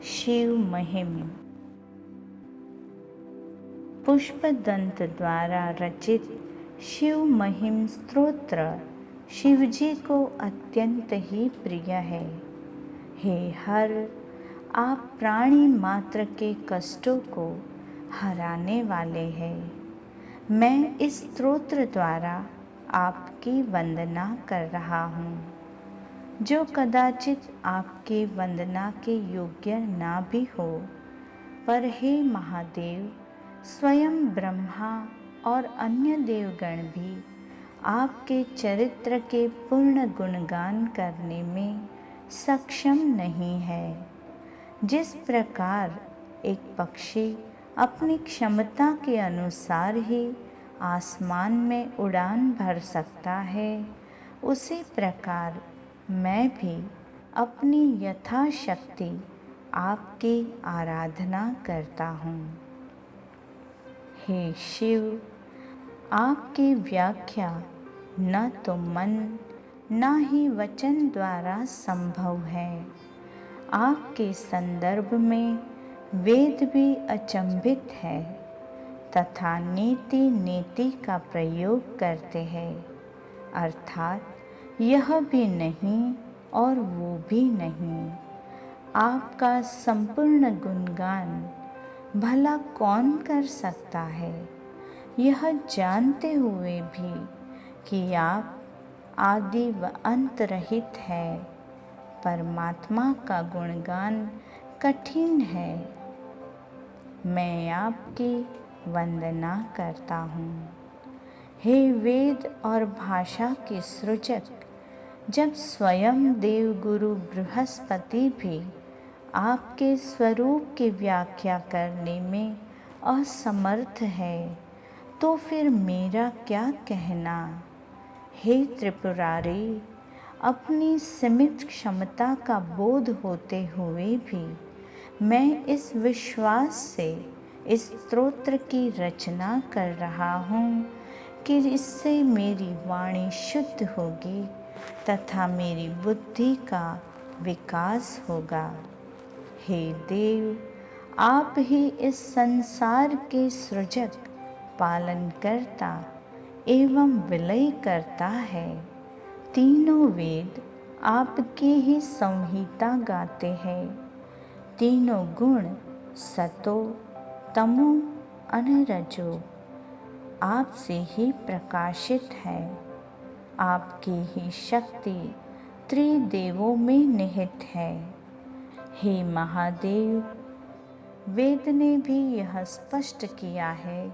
शिव महिम। पुष्पदंत द्वारा रचित शिव महिम स्तोत्र शिवजी को अत्यंत ही प्रिय है। हे हर, आप प्राणी मात्र के कष्टों को हराने वाले हैं। मैं इस स्तोत्र द्वारा आपकी वंदना कर रहा हूँ, जो कदाचित आपके वंदना के योग्य ना भी हो, पर हे महादेव, स्वयं ब्रह्मा और अन्य देवगण भी आपके चरित्र के पूर्ण गुणगान करने में सक्षम नहीं है। जिस प्रकार एक पक्षी अपनी क्षमता के अनुसार ही आसमान में उड़ान भर सकता है, उसी प्रकार मैं भी अपनी यथाशक्ति आपकी आराधना करता हूँ। हे शिव, आपकी व्याख्या न तो मन न ही वचन द्वारा संभव है। आपके संदर्भ में वेद भी अचंभित है तथा नीति नीति का प्रयोग करते हैं, अर्थात यह भी नहीं और वो भी नहीं। आपका संपूर्ण गुणगान भला कौन कर सकता है, यह जानते हुए भी कि आप आदि व अंत रहित है। परमात्मा का गुणगान कठिन है। मैं आपकी वंदना करता हूँ। हे वेद और भाषा के सृजक, जब स्वयं देवगुरु बृहस्पति भी आपके स्वरूप की व्याख्या करने में असमर्थ है, तो फिर मेरा क्या कहना। हे त्रिपुरारी, अपनी सीमित क्षमता का बोध होते हुए भी मैं इस विश्वास से इस स्तोत्र की रचना कर रहा हूँ कि इससे मेरी वाणी शुद्ध होगी तथा मेरी बुद्धि का विकास होगा। हे देव, आप ही इस संसार के सृजक, पालनकर्ता एवं विलय करता है। तीनों वेद आपकी ही संहिता गाते हैं। तीनों गुण सतो तमो अनरजो आपसे ही प्रकाशित है। आपकी ही शक्ति त्रिदेवों में निहित है। हे महादेव, वेद ने भी यह स्पष्ट किया है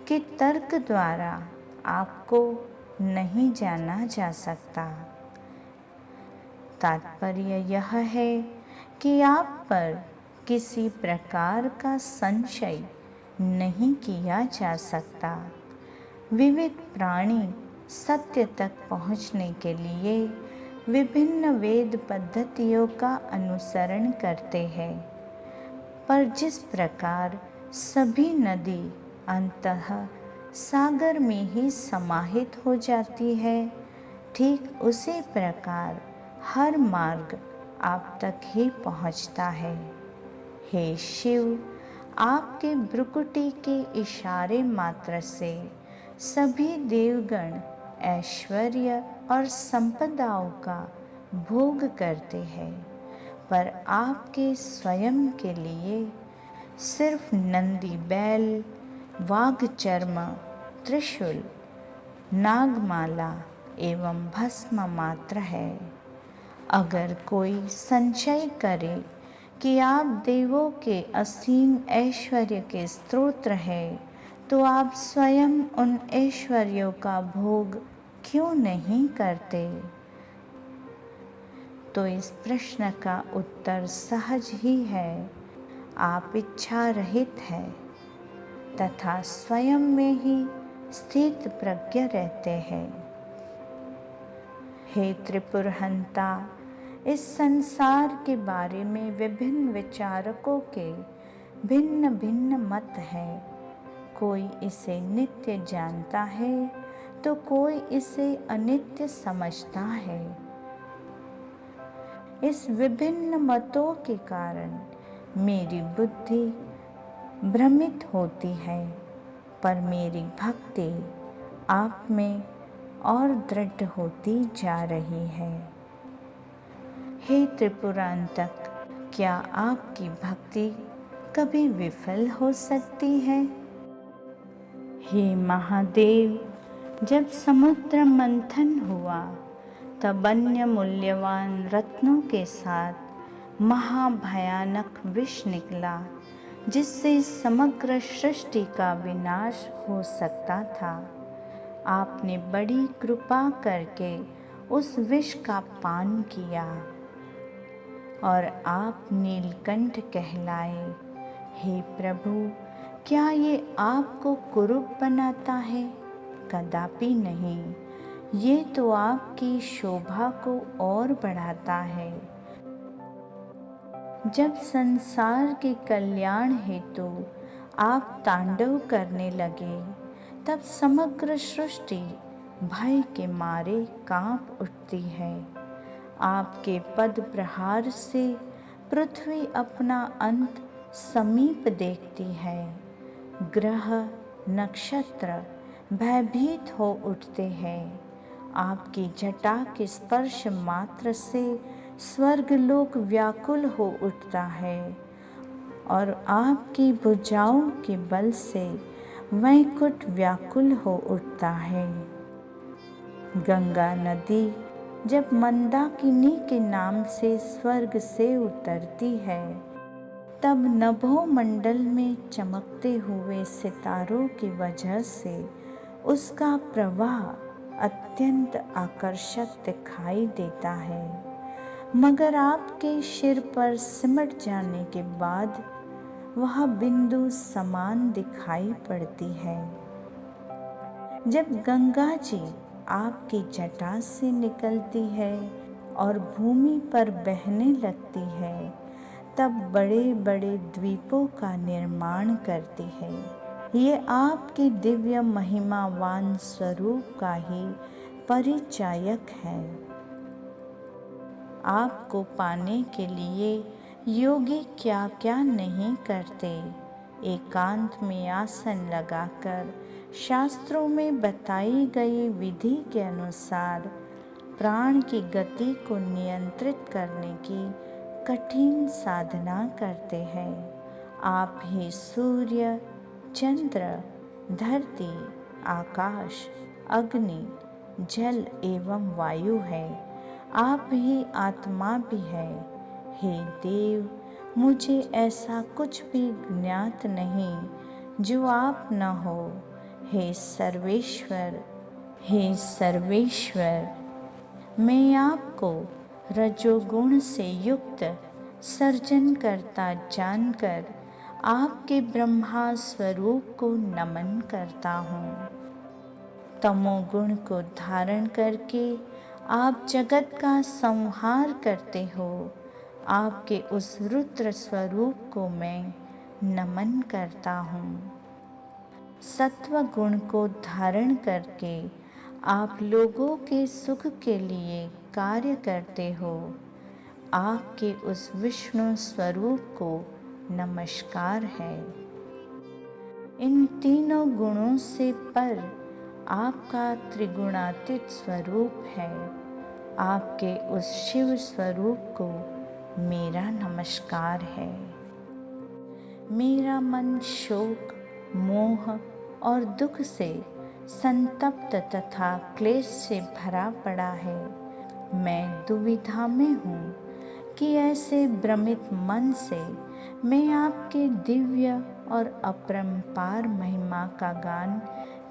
कि तर्क द्वारा आपको नहीं जाना जा सकता। तात्पर्य यह है कि आप पर किसी प्रकार का संशय नहीं किया जा सकता। विविध प्राणी सत्य तक पहुँचने के लिए विभिन्न वेद पद्धतियों का अनुसरण करते हैं, पर जिस प्रकार सभी नदी अंततः सागर में ही समाहित हो जाती है, ठीक उसी प्रकार हर मार्ग आप तक ही पहुँचता है। हे शिव, आपके भ्रुकुटी के इशारे मात्र से सभी देवगण ऐश्वर्य और संपदाओं का भोग करते हैं, पर आपके स्वयं के लिए सिर्फ नंदी बैल, वाघ चर्म, त्रिशूल, नागमाला एवं भस्म मात्र है। अगर कोई संशय करे कि आप देवों के असीम ऐश्वर्य के स्तोत्र हैं, तो आप स्वयं उन ऐश्वर्यों का भोग क्यों नहीं करते? तो इस प्रश्न का उत्तर सहज ही है। आप इच्छा रहित है तथा स्वयं में ही स्थित प्रज्ञ रहते हैं। हे त्रिपुरहंता, इस संसार के बारे में विभिन्न विचारकों के भिन्न भिन्न मत हैं। कोई इसे नित्य जानता है तो कोई इसे अनित्य समझता है। इस विभिन्न मतों के कारण मेरी बुद्धि भ्रमित होती है, पर मेरी भक्ति आप में और दृढ़ होती जा रही है। हे त्रिपुरांतक, क्या आपकी भक्ति कभी विफल हो सकती है? हे महादेव, जब समुद्र मंथन हुआ तब अन्य मूल्यवान रत्नों के साथ महाभयानक विष निकला, जिससे समग्र सृष्टि का विनाश हो सकता था। आपने बड़ी कृपा करके उस विष का पान किया और आप नीलकंठ कहलाए। हे प्रभु, क्या ये आपको कुरूप बनाता है? कदापि नहीं, ये तो आपकी शोभा को और बढ़ाता है। जब संसार के कल्याण हेतु आप तांडव करने लगे, तब समग्र सृष्टि भय के मारे कांप उठती है। आपके पद प्रहार से पृथ्वी अपना अंत समीप देखती है। ग्रह नक्षत्र भयभीत हो उठते हैं। आपकी जटा के स्पर्श मात्र से स्वर्गलोक व्याकुल हो उठता है और आपकी भुजाओं के बल से वैकुंठ व्याकुल हो उठता है। गंगा नदी जब मंदाकिनी के नाम से स्वर्ग से उतरती है, तब नभोमंडल में चमकते हुए सितारों की वजह से उसका प्रवाह अत्यंत आकर्षक दिखाई देता है, मगर आपके सिर पर सिमट जाने के बाद वह बिंदु समान दिखाई पड़ती है। जब गंगा जी आपकी जटा से निकलती है और भूमि पर बहने लगती है, तब बड़े बड़े द्वीपों का निर्माण करती है। ये आपके दिव्य महिमावान स्वरूप का ही परिचायक है। आपको पाने के लिए योगी क्या क्या नहीं करते। एकांत में आसन लगाकर शास्त्रों में बताई गई विधि के अनुसार प्राण की गति को नियंत्रित करने की कठिन साधना करते हैं। आप ही सूर्य, चंद्र, धरती, आकाश, अग्नि, जल एवं वायु है। आप ही आत्मा भी है। हे देव, मुझे ऐसा कुछ भी ज्ञात नहीं जो आप न हो। हे सर्वेश्वर, हे सर्वेश्वर, मैं आपको रजोगुण से युक्त सर्जन करता जानकर आपके ब्रह्मा स्वरूप को नमन करता हूँ। तमोगुण को धारण करके आप जगत का संहार करते हो। आपके उस रुद्र स्वरूप को मैं नमन करता हूँ। सत्व गुण को धारण करके आप लोगों के सुख के लिए कार्य करते हो। आपके उस विष्णु स्वरूप को नमस्कार है। इन तीनों गुणों से पर आपका त्रिगुणातीत स्वरूप है। आपके उस शिव स्वरूप को मेरा नमस्कार है। मेरा मन शोक, मोह और दुख से संतप्त तथा क्लेश से भरा पड़ा है। मैं दुविधा में हूँ कि ऐसे भ्रमित मन से मैं आपके दिव्य और अपरंपार महिमा का गान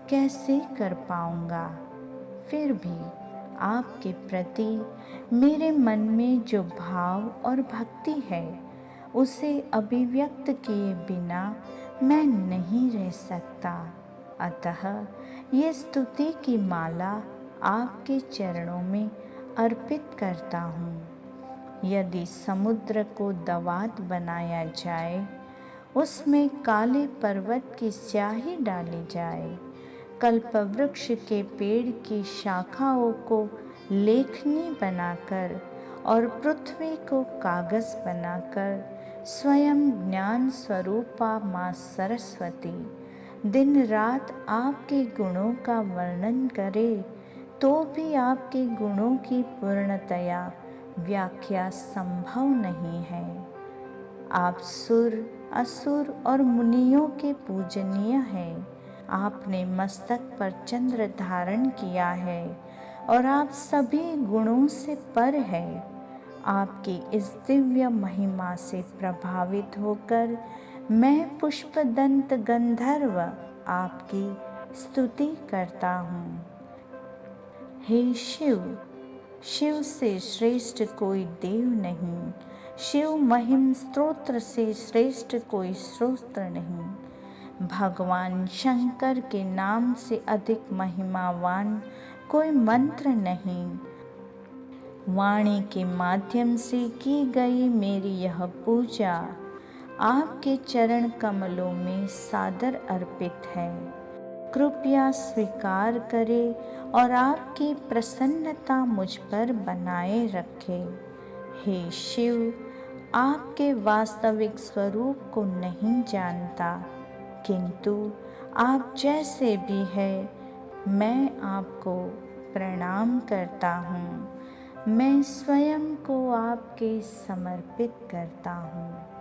कैसे कर पाऊँगा। फिर भी आपके प्रति मेरे मन में जो भाव और भक्ति है, उसे अभिव्यक्त किए बिना मैं नहीं रह सकता। अतः ये स्तुति की माला आपके चरणों में अर्पित करता हूँ। यदि समुद्र को दवात बनाया जाए, उसमें काले पर्वत की स्याही डाली जाए, कल्पवृक्ष के पेड़ की शाखाओं को लेखनी बनाकर और पृथ्वी को कागज बनाकर स्वयं ज्ञान स्वरूपा माँ सरस्वती दिन रात आपके गुणों का वर्णन करे तो भी आपके गुणों की पूर्णतया व्याख्या संभव नहीं है। आप सुर, असुर और मुनियों के पूजनीय हैं। आपने मस्तक पर चंद्र धारण किया है और आप सभी गुणों से पर है। आपकी इस दिव्य महिमा से प्रभावित होकर मैं पुष्पदंत गंधर्व आपकी स्तुति करता हूँ। हे शिव, शिव से श्रेष्ठ कोई देव नहीं, शिव महिम स्तोत्र से श्रेष्ठ कोई स्तोत्र नहीं, भगवान शंकर के नाम से अधिक महिमावान कोई मंत्र नहीं। वाणी के माध्यम से की गई मेरी यह पूजा आपके चरण कमलों में सादर अर्पित है। कृपया स्वीकार करें और आपकी प्रसन्नता मुझ पर बनाए रखे। हे शिव, आपके वास्तविक स्वरूप को नहीं जानता, किंतु आप जैसे भी हैं मैं आपको प्रणाम करता हूँ। मैं स्वयं को आपके समर्पित करता हूँ।